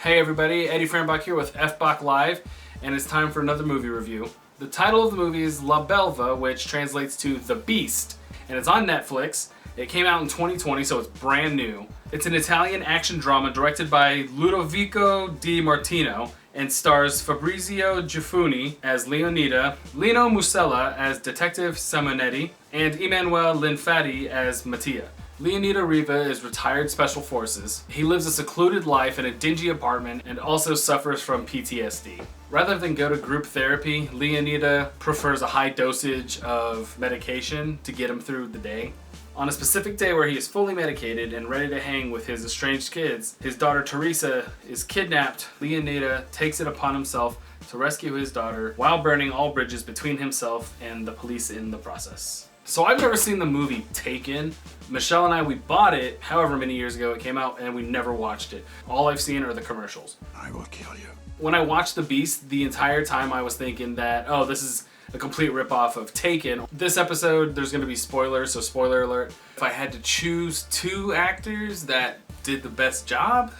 Hey everybody, Eddie Fbach here with Fbach Live, and it's time for another movie review. The title of the movie is La Belva, which translates to The Beast, and it's on Netflix. It came out in 2020, so it's brand new. It's an Italian action drama directed by Ludovico Di Martino and stars Fabrizio Giuffoni as Leonida, Lino Musella as Detective Simonetti, and Emanuele Linfatti as Mattia. Leonida Riva is retired special forces. He lives a secluded life in a dingy apartment and also suffers from PTSD. Rather than go to group therapy, Leonida prefers a high dosage of medication to get him through the day. On a specific day where he is fully medicated and ready to hang with his estranged kids, his daughter Teresa is kidnapped. Leonida takes it upon himself to rescue his daughter while burning all bridges between himself and the police in the process. So I've never seen the movie Taken. Michelle and I, we bought it however many years ago it came out, and we never watched it. All I've seen are the commercials. I will kill you. When I watched The Beast, the entire time I was thinking that, oh, this is a complete ripoff of Taken. This episode, there's going to be spoilers, so spoiler alert. If I had to choose two actors that did the best job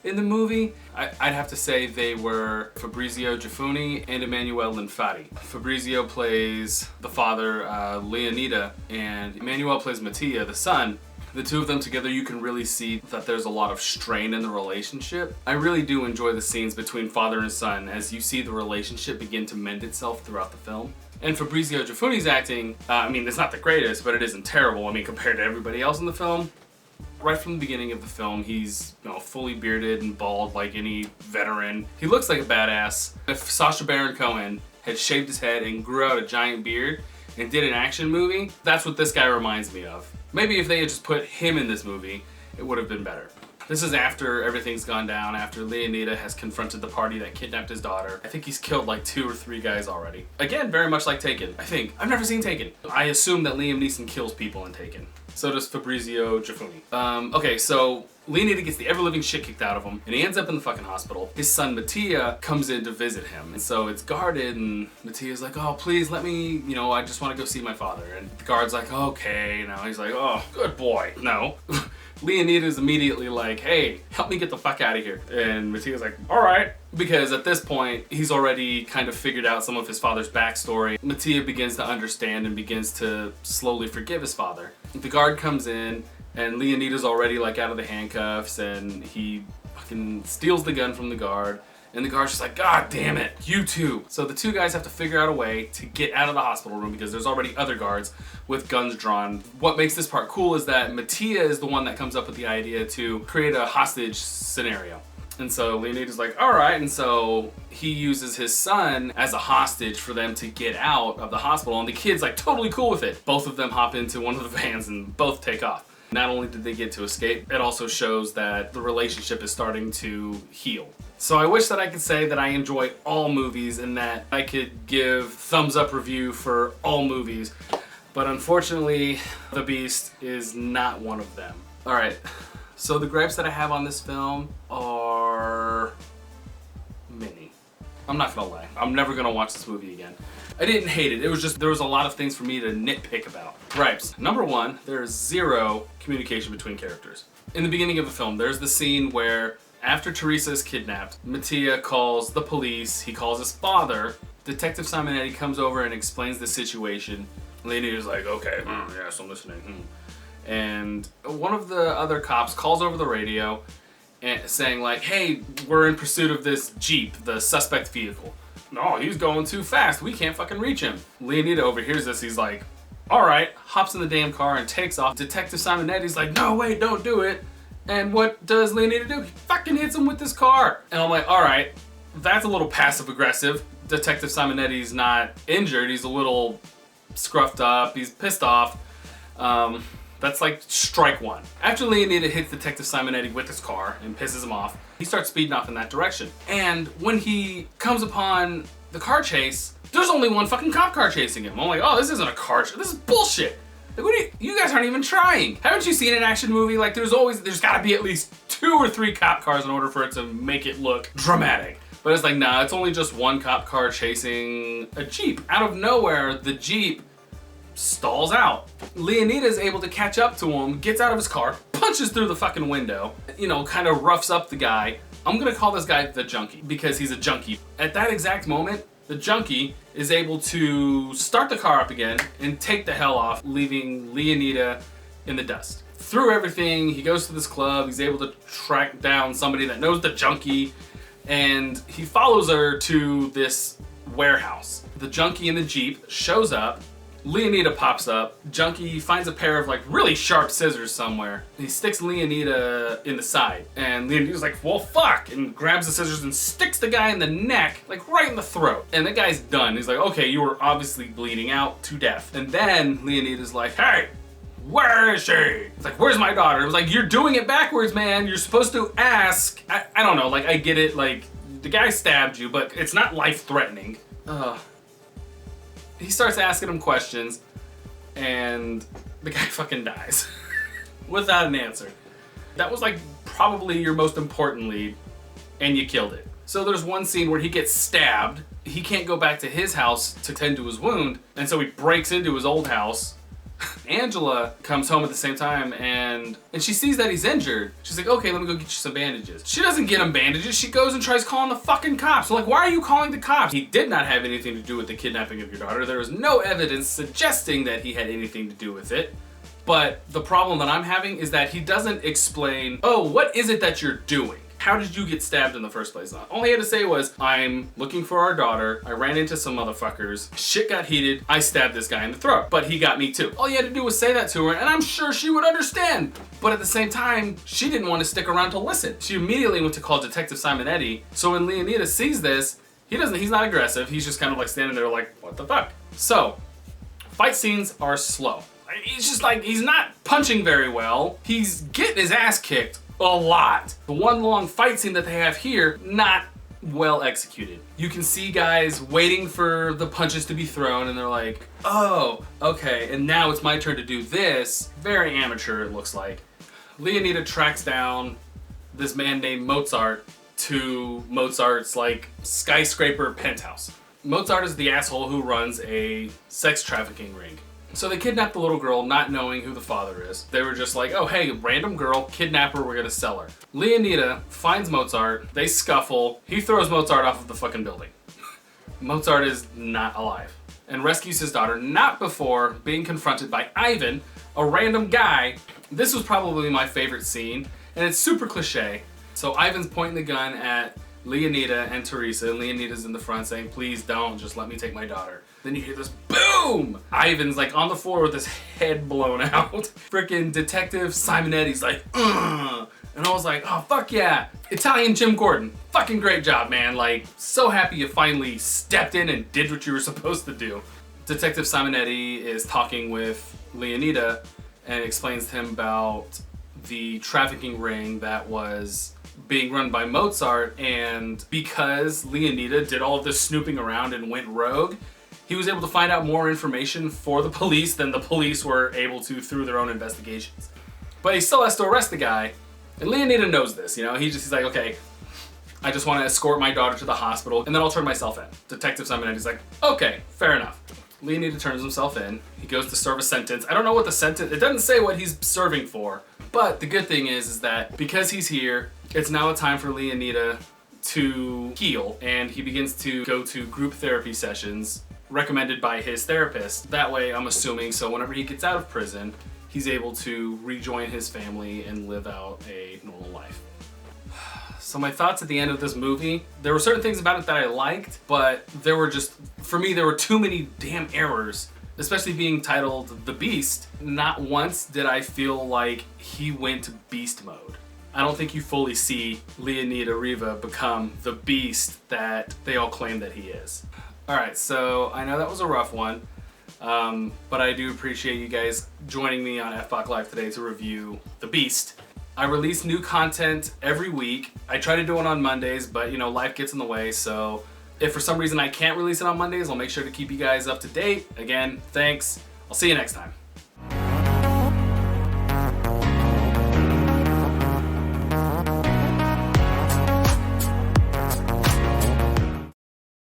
in the movie, I'd have to say they were Fabrizio Giuffoni and Emanuele Linfatti. Fabrizio plays the father, Leonida, and Emanuele plays Mattia, the son. The two of them together, you can really see that there's a lot of strain in the relationship. I really do enjoy the scenes between father and son as you see the relationship begin to mend itself throughout the film. And Fabrizio Giuffoni's acting, it's not the greatest, but it isn't terrible. Compared to everybody else in the film. Right from the beginning of the film, he's fully bearded and bald like any veteran. He looks like a badass. If Sacha Baron Cohen had shaved his head and grew out a giant beard and did an action movie, that's what this guy reminds me of. Maybe if they had just put him in this movie, it would have been better. This is after everything's gone down, after Leonida has confronted the party that kidnapped his daughter. I think he's killed like 2 or 3 guys already. Again, very much like Taken, I think. I've never seen Taken. I assume that Liam Neeson kills people in Taken. So does Fabrizio Giuffoni. Okay, so Leonida gets the ever-living shit kicked out of him, and he ends up in the fucking hospital. His son Mattia comes in to visit him, and so it's guarded, and Mattia's like, oh, please let me, I just want to go see my father. And the guard's like, okay, he's like, oh, good boy. No. Leonida's immediately like, hey, help me get the fuck out of here. And Mattia's like, all right. Because at this point, he's already kind of figured out some of his father's backstory. Mattia begins to understand and begins to slowly forgive his father. The guard comes in, and Leonida's already like out of the handcuffs, and he fucking steals the gun from the guard. And the guard's just like, God damn it, you too. So the two guys have to figure out a way to get out of the hospital room because there's already other guards with guns drawn. What makes this part cool is that Mattia is the one that comes up with the idea to create a hostage scenario. And so Leonida's like, all right, and so he uses his son as a hostage for them to get out of the hospital, and the kid's like totally cool with it. Both of them hop into one of the vans and both take off. Not only did they get to escape, it also shows that the relationship is starting to heal. So I wish that I could say that I enjoy all movies and that I could give thumbs up review for all movies, but unfortunately, The Beast is not one of them. All right, so the gripes that I have on this film are many. I'm not gonna lie, I'm never gonna watch this movie again. I didn't hate it, it was just there was a lot of things for me to nitpick about. Gripes. Number 1, there is 0 communication between characters. In the beginning of the film, there's the scene where after Teresa is kidnapped, Mattia calls the police, he calls his father. Detective Simonetti comes over and explains the situation. Leonida's like, okay, yes, I'm listening. And one of the other cops calls over the radio and saying like, hey, we're in pursuit of this Jeep, the suspect vehicle. No, he's going too fast, we can't fucking reach him. Leonida overhears this, he's like, all right, hops in the damn car and takes off. Detective Simonetti's like, no, wait, don't do it. And what does Leonida do? He fucking hits him with this car. And I'm like, all right, that's a little passive aggressive. Detective Simonetti's not injured, he's a little scruffed up, he's pissed off. That's like strike 1. After Leonida hits Detective Simonetti with his car and pisses him off, he starts speeding off in that direction. And when he comes upon the car chase, there's only one fucking cop car chasing him. I'm like, oh, this isn't a car chase, this is bullshit. Like, you guys aren't even trying. Haven't you seen an action movie? Like there's gotta be at least 2 or 3 cop cars in order for it to make it look dramatic. But it's like, nah, it's only just one cop car chasing a Jeep. Out of nowhere, the Jeep stalls out. Leonida is able to catch up to him, gets out of his car, punches through the fucking window, kind of roughs up the guy, I'm gonna call this guy the Junkie because he's a junkie. At that exact moment, the Junkie is able to start the car up again and take the hell off, leaving Leonida in the dust. Through everything, he goes to this club, he's able to track down somebody that knows the Junkie, and he follows her to this warehouse. The Junkie in the Jeep shows up, Leonida pops up, Junkie finds a pair of like really sharp scissors somewhere. He sticks Leonida in the side, and Leonida's like, well fuck, and grabs the scissors and sticks the guy in the neck, like right in the throat. And the guy's done. He's like, okay, you were obviously bleeding out to death. And then Leonida's like, hey, where is she? It's like, where's my daughter? It was like, you're doing it backwards, man. You're supposed to ask. I don't know, like I get it, like the guy stabbed you, but it's not life-threatening. He starts asking him questions, and the guy fucking dies without an answer. That was like probably your most important lead, and you killed it. So there's one scene where he gets stabbed. He can't go back to his house to tend to his wound, and so he breaks into his old house. Angela comes home at the same time and she sees that he's injured. She's like, okay, let me go get you some bandages. She doesn't get him bandages. She goes and tries calling the fucking cops. So like, why are you calling the cops? He did not have anything to do with the kidnapping of your daughter. There is no evidence suggesting that he had anything to do with it. But the problem that I'm having is that he doesn't explain, oh, what is it that you're doing? How did you get stabbed in the first place? All he had to say was, I'm looking for our daughter. I ran into some motherfuckers. Shit got heated. I stabbed this guy in the throat, but he got me too. All he had to do was say that to her, and I'm sure she would understand. But at the same time, she didn't want to stick around to listen. She immediately went to call Detective Simonetti. So when Leonida sees this, he's not aggressive. He's just kind of like standing there like, what the fuck? So, fight scenes are slow. He's just like, he's not punching very well. He's getting his ass kicked a lot. The one long fight scene that they have here, not well executed. You can see guys waiting for the punches to be thrown and they're like, oh, okay, and now it's my turn to do this. Very amateur, it looks like. Leonida tracks down this man named Mozart to Mozart's like skyscraper penthouse. Mozart is the asshole who runs a sex trafficking ring. So they kidnapped the little girl not knowing who the father is. They were just like, oh hey, random girl, kidnap her, we're gonna sell her. Leonida finds Mozart, they scuffle, he throws Mozart off of the fucking building. Mozart is not alive and rescues his daughter not before being confronted by Ivan, a random guy. This was probably my favorite scene, and it's super cliche. So Ivan's pointing the gun at Leonida and Teresa, and Leonida's in the front saying, please don't, just let me take my daughter. Then you hear this boom! Ivan's like on the floor with his head blown out. Freaking Detective Simonetti's like, ugh! And I was like, oh fuck yeah! Italian Jim Gordon. Fucking great job, man. Like, so happy you finally stepped in and did what you were supposed to do. Detective Simonetti is talking with Leonida and explains to him about the trafficking ring that was being run by Mozart, and because Leonida did all of this snooping around and went rogue, he was able to find out more information for the police than the police were able to through their own investigations. But he still has to arrest the guy, and Leonida knows this, you know? He's like, okay, I just want to escort my daughter to the hospital, and then I'll turn myself in. Detective Simonetti's like, okay, fair enough. Leonida turns himself in. He goes to serve a sentence. I don't know what the sentence, it doesn't say what he's serving for, but the good thing is that because he's here, it's now a time for Leonida to heal, and he begins to go to group therapy sessions recommended by his therapist. That way, I'm assuming, so whenever he gets out of prison, he's able to rejoin his family and live out a normal life. So my thoughts at the end of this movie, there were certain things about it that I liked, but there were just, for me, there were too many damn errors, especially being titled The Beast. Not once did I feel like he went beast mode. I don't think you fully see Leonida Riva become the beast that they all claim that he is. Alright, so I know that was a rough one, but I do appreciate you guys joining me on Fbach Live today to review The Beast. I release new content every week. I try to do it on Mondays, but you know, life gets in the way, so if for some reason I can't release it on Mondays, I'll make sure to keep you guys up to date. Again, thanks. I'll see you next time.